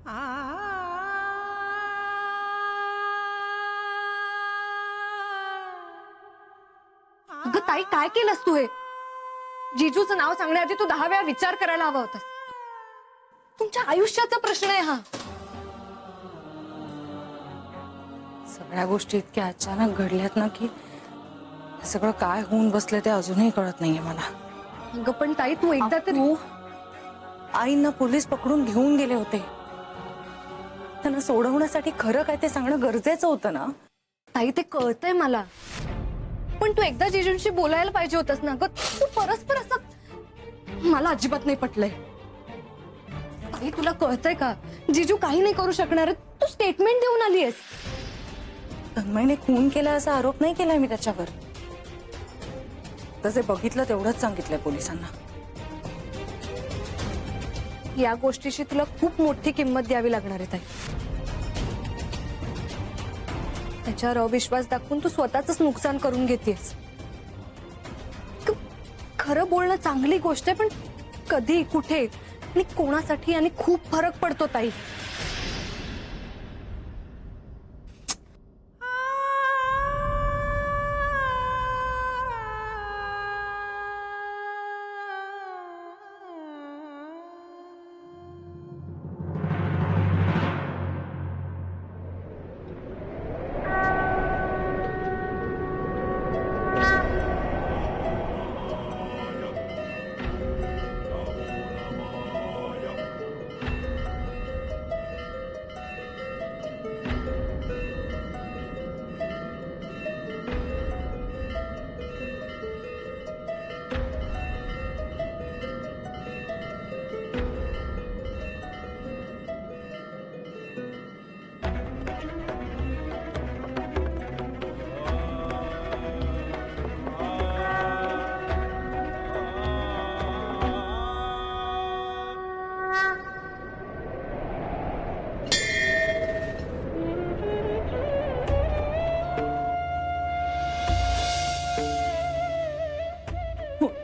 अगं ताई, काय केलंस तू हे? जीजूचं नाव सांगण्याआधी तू 10 वेळा विचार करायला हवा होतास. तुमच्या आयुष्याचा प्रश्न आहे हा. सगळ्या गोष्टी इतक्या अचानक घडल्यात ना की सगळं काय होऊन बसले ते अजूनही कळत नाहीये मला. अगं पण ताई, तू एकदा तरी आईंना पोलीस पकडून घेऊन गेले होते. त्यांना सोडवण्यासाठी खरं काय ते सांगणं गरजेचं होतं ना. ताई, ते कळतंय मला, पण तू एकदा जीजूंशी बोलायला पाहिजे होतस ना ग. तू परस्पर असं मला अजिबात नाही पटलंय. ताई, तुला कळतंय का? जीजू काही नाही करू शकणार. तू स्टेटमेंट देऊन आलीयस. तन्मयने खून केला असा आरोप नाही केलाय मी त्याच्यावर. तसे बघितलं तेवढंच सांगितलंय पोलिसांना. या गोष्टीची तुला खूप मोठी किंमत द्यावी लागणार आहे ताई. त्याच्यावर अविश्वास दाखवून तू स्वतःच नुकसान करून घेतेस. खरं बोलणं चांगली गोष्ट आहे, पण कधी, कुठे आणि कोणासाठी आणि खूप फरक पडतो ताई.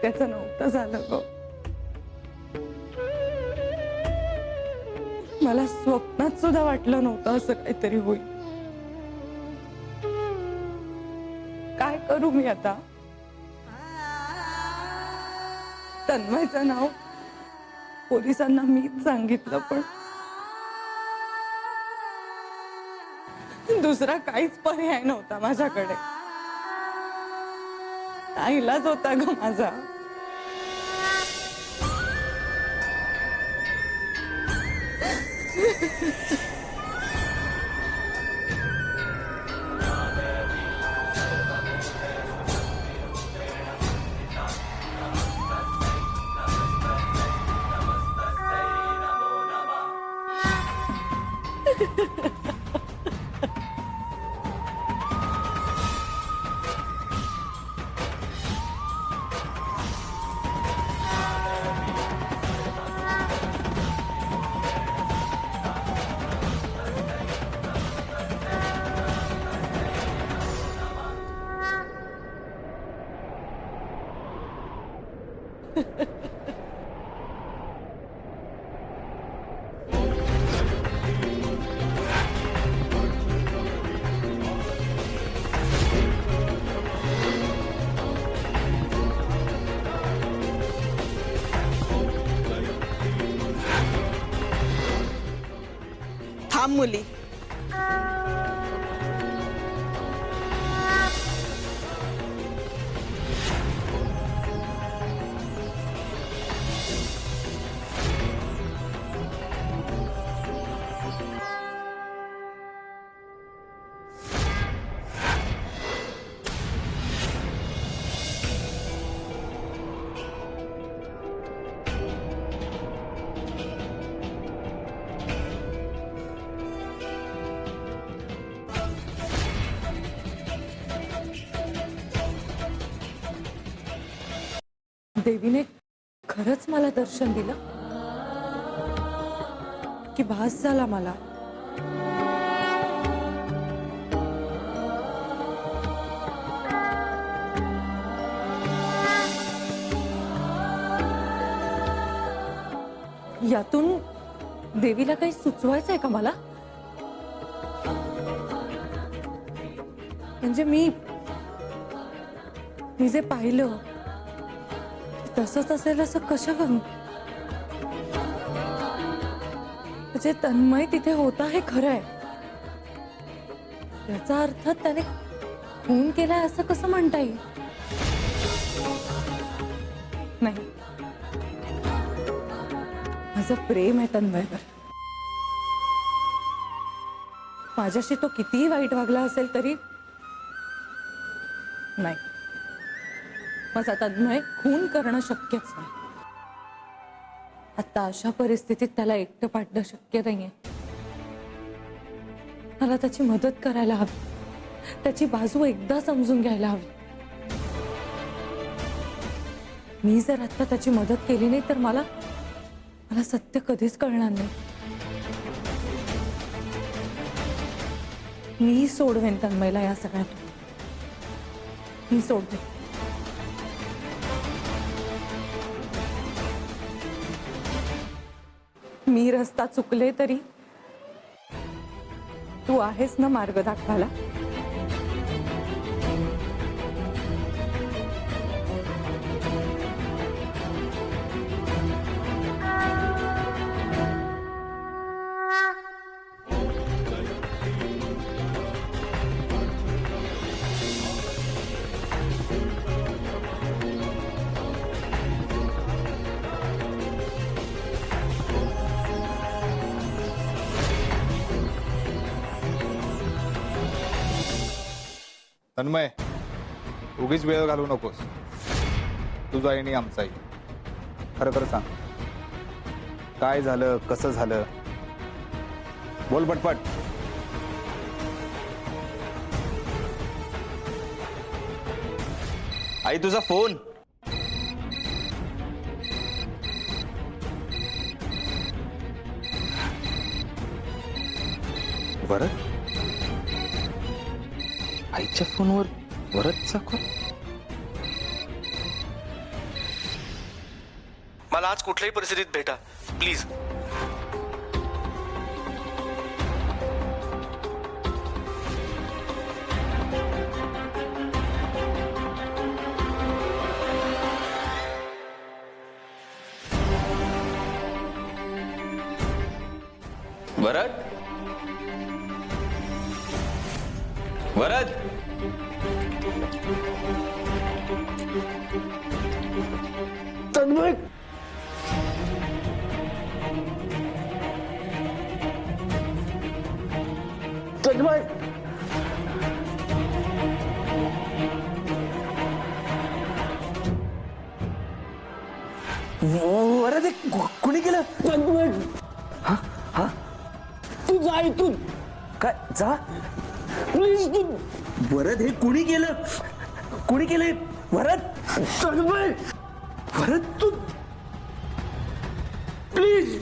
त्याचं नव्हतं झालं ग. मला स्वप्नात सुद्धा वाटलं नव्हतं असं काहीतरी होईल. काय करू मी आता? तन्मयचं नाव पोलिसांना मीच सांगितलं, पण दुसरा काहीच पर्याय नव्हता माझ्याकडे. इलाज होता ग माझा. थांब मुली. देवीने खरंच मला दर्शन दिलं की भास झाला मला? यातून देवीला काही सुचवायचंय का मला? म्हणजे मी जे पाहिलं तसंच असेल असं कसं करू? म्हणजे तन्मय तिथे होता हे खरं आहे, याचा अर्थ त्याने खून केलाय असं कसं म्हणता येईल? नाही, माझं प्रेम आहे तन्मयवर. माझ्याशी तो कितीही वाईट वागला असेल तरी नाही, माझा तन्मय खून करणं शक्यच नाही. आता अशा परिस्थितीत त्याला एकटं पाडणं शक्य नाहीये. मला त्याची मदत करायला हवी, त्याची बाजू एकदा समजून घ्यायला हवी. मी जर आता त्याची मदत केली नाही तर मला सत्य कधीच कळणार नाही. मी सोडवेन तन्मयला या सगळ्यातून, मी सोडवेन. मी रस्ता चुकले तरी तू आहेस ना मार्ग दाखवायला. तन्मय, उगीच वेळ घालवू नकोस. तुझा आणि आमचाही. खरं खरं सांग, काय झालं, कसं झालं? बोल पटपट. आई तुझा फोन. वरद, आईच्या फोनवर वरदचा कॉल. मला आज कुठल्याही परिस्थितीत भेटा प्लीज. वरद, वरद, तन्मय, तन्मय, वरद, कुणी केलं? तन्मय, हा हा, तू जा इथून. काय जा प्लीज तू. वरद, हे कुणी केलं? कुणी केलंय? वरद, तन्मय, वरद तू प्लीज.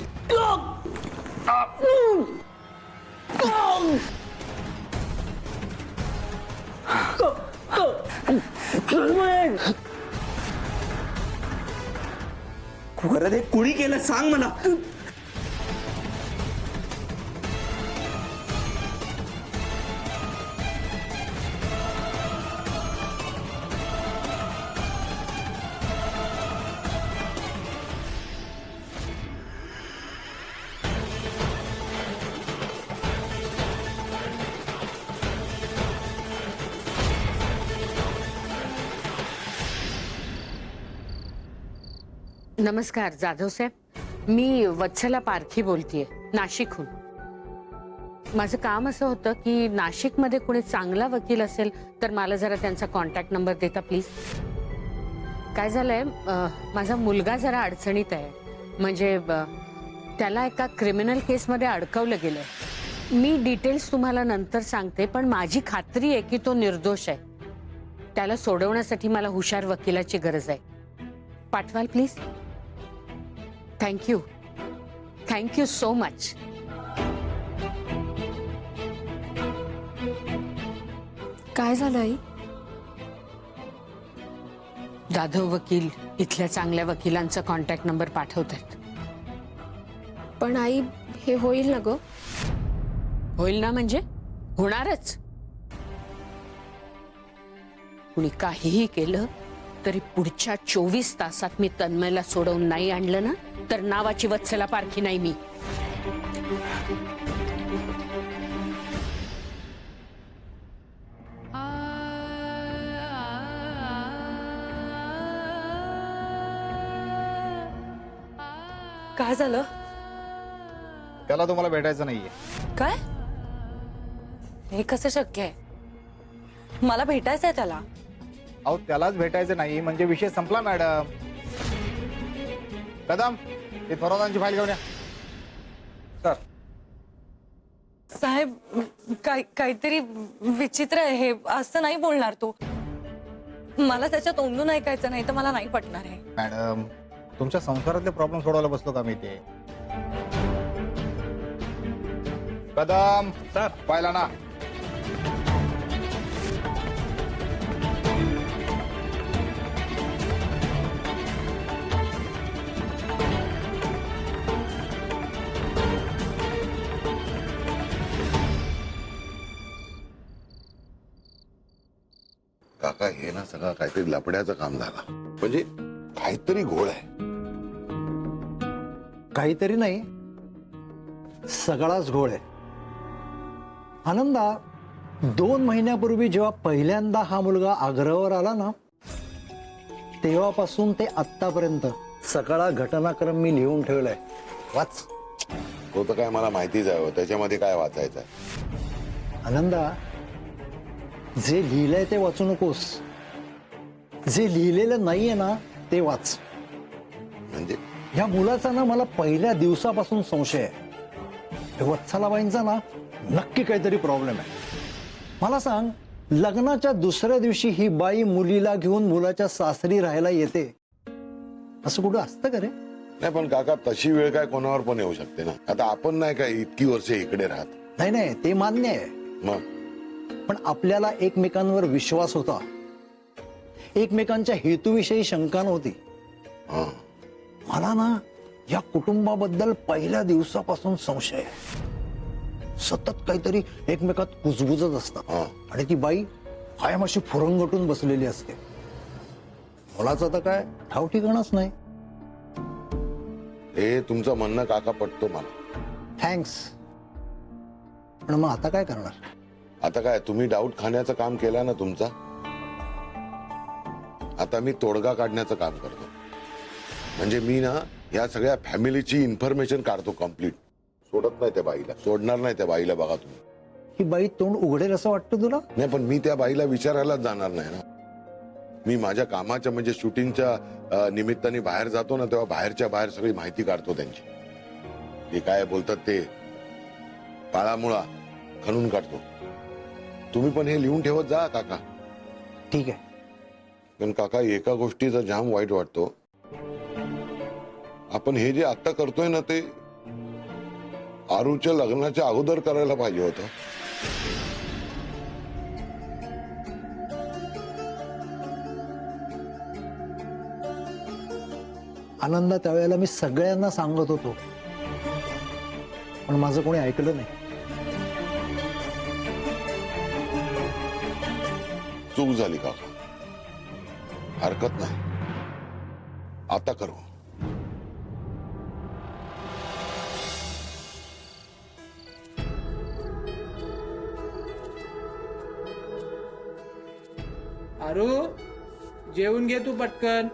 वरद, हे कुणी केलं सांग मला. नमस्कार जाधव साहेब, मी वत्सला पारखी बोलतेय नाशिकहून. माझं काम असं होतं की नाशिकमध्ये कोणी चांगला वकील असेल तर मला जरा त्यांचा कॉन्टॅक्ट नंबर देता प्लीज. काय झालंय, माझा मुलगा जरा अडचणीत आहे. म्हणजे त्याला एका क्रिमिनल केसमध्ये अडकवलं गेलंय. मी डिटेल्स तुम्हाला नंतर सांगते, पण माझी खात्री आहे की तो निर्दोष आहे. त्याला सोडवण्यासाठी मला हुशार वकिलाची गरज आहे. पाठवाल please. Thank you, thank you so much. काय झालं आई? जाधव वकील इथल्या चांगल्या वकिलांचा कॉन्टॅक्ट नंबर पाठवतात. पण आई, हे होईल ना ग? होईल ना म्हणजे होणारच. कुणी काहीही केलं तरी पुढच्या 24 तासात मी तन्मयला सोडवून नाही आणलं ना तर नावाची वत्सला पारखी नाही मी. काय झालं? त्याला तुम्हाला भेटायचं नाहीये. काय? हे कसं शक्य आहे? मला भेटायचंय त्याला. अहो त्यालाच भेटायचं नाही म्हणजे विषय संपला मॅडम. कदम ते थोरातांची फाईल घेऊन या. सर साहेब काहीतरी विचित्र आहे हे. असं नाही बोलणार तू. मला त्याच्या तोंडून ऐकायचं नाही तर मला नाही पटणार आहे. मॅडम तुमच्या संसारातले प्रॉब्लेम सोडवायला बसलो का मी ते. कदम सर पाहिला ना. काका हे ना सगळं काहीतरी लपड्याचं काम झालं. म्हणजे काहीतरी घोळ आहे. काहीतरी नाही, सगळाच घोळ आहे. आनंदा, 2 महिन्यापूर्वी जेव्हा पहिल्यांदा हा मुलगा आग्र्यावर आला ना तेव्हापासून ते आत्तापर्यंत सगळा घटनाक्रम मी लिहून ठेवलाय. वाच. तो तर काय मला माहितीच आहे हो. त्याच्यामध्ये काय वाचायचं आहे? आनंदा, जे लिहिलंय ते वाचू नकोस. जे लिहिलेलं नाहीये ना ते वाच. म्हणजे ह्या मुलाचा ना मला पहिल्या दिवसापासून संशय आहे. हे वत्सलाबाईंचा ना नक्की काहीतरी प्रॉब्लेम आहे. मला सांग, लग्नाच्या दुसऱ्या दिवशी ही बाई मुलीला घेऊन मुलाच्या सासरी राहायला येते, असं कुठं असतं का रे? नाही पण काका तशी वेळ काय कोणावर पण येऊ शकते ना. आता आपण नाही काय इतकी वर्ष इकडे राहत. नाही नाही, ते मान्य आहे. मग पण आपल्याला एकमेकांवर विश्वास होता, एकमेकांच्या हेतूविषयी शंका नव्हती. हा मला ना या कुटुंबाबद्दल पहिल्या दिवसापासून संशय आहे. सतत काहीतरी एकमेकात कुजबुजत असतात. हा. आणि ती बाई कायम अशी फुरंगटून बसलेली असते. मुलाचं तर काय ठाव ठिकाणच नाही. हे तुमचं म्हणणं काका पटतो मला. थँक्स. पण मग आता काय करणार? आता काय तुम्ही डाऊट खाण्याचं काम केलं ना तुमचा. आता मी तोडगा काढण्याचं काम करतो. म्हणजे मी ना या सगळ्या फॅमिलीची इन्फॉर्मेशन काढतो कम्प्लीट. सोडत नाही त्या बाईला. सोडणार नाही त्या बाईला. बघा तुम्ही. ही बाई तोंड उघडेल असं वाटतं तुला? नाही पण मी त्या बाईला विचारायलाच जाणार नाही ना. मी माझ्या कामाच्या म्हणजे शूटिंगच्या निमित्ताने बाहेर जातो ना तेव्हा बाहेरच्या बाहेर सगळी माहिती काढतो त्यांची. ते काय बोलतात ते काळामुळा खणून काढतो. तुम्ही पण हे लिहून ठेवत जा काका. ठीक आहे. पण काका एका गोष्टीचा जाम वाईट वाटतो. आपण हे जे आता करतोय ना ते आरूच्या लग्नाच्या अगोदर करायला पाहिजे होतं. आनंदा, त्यावेळेला मी सगळ्यांना सांगत होतो, पण माझं कोणी ऐकलं नाही. चूक झाली काका. हरकत नाही. आता करू. आरू, जेवून घे तू पटकन.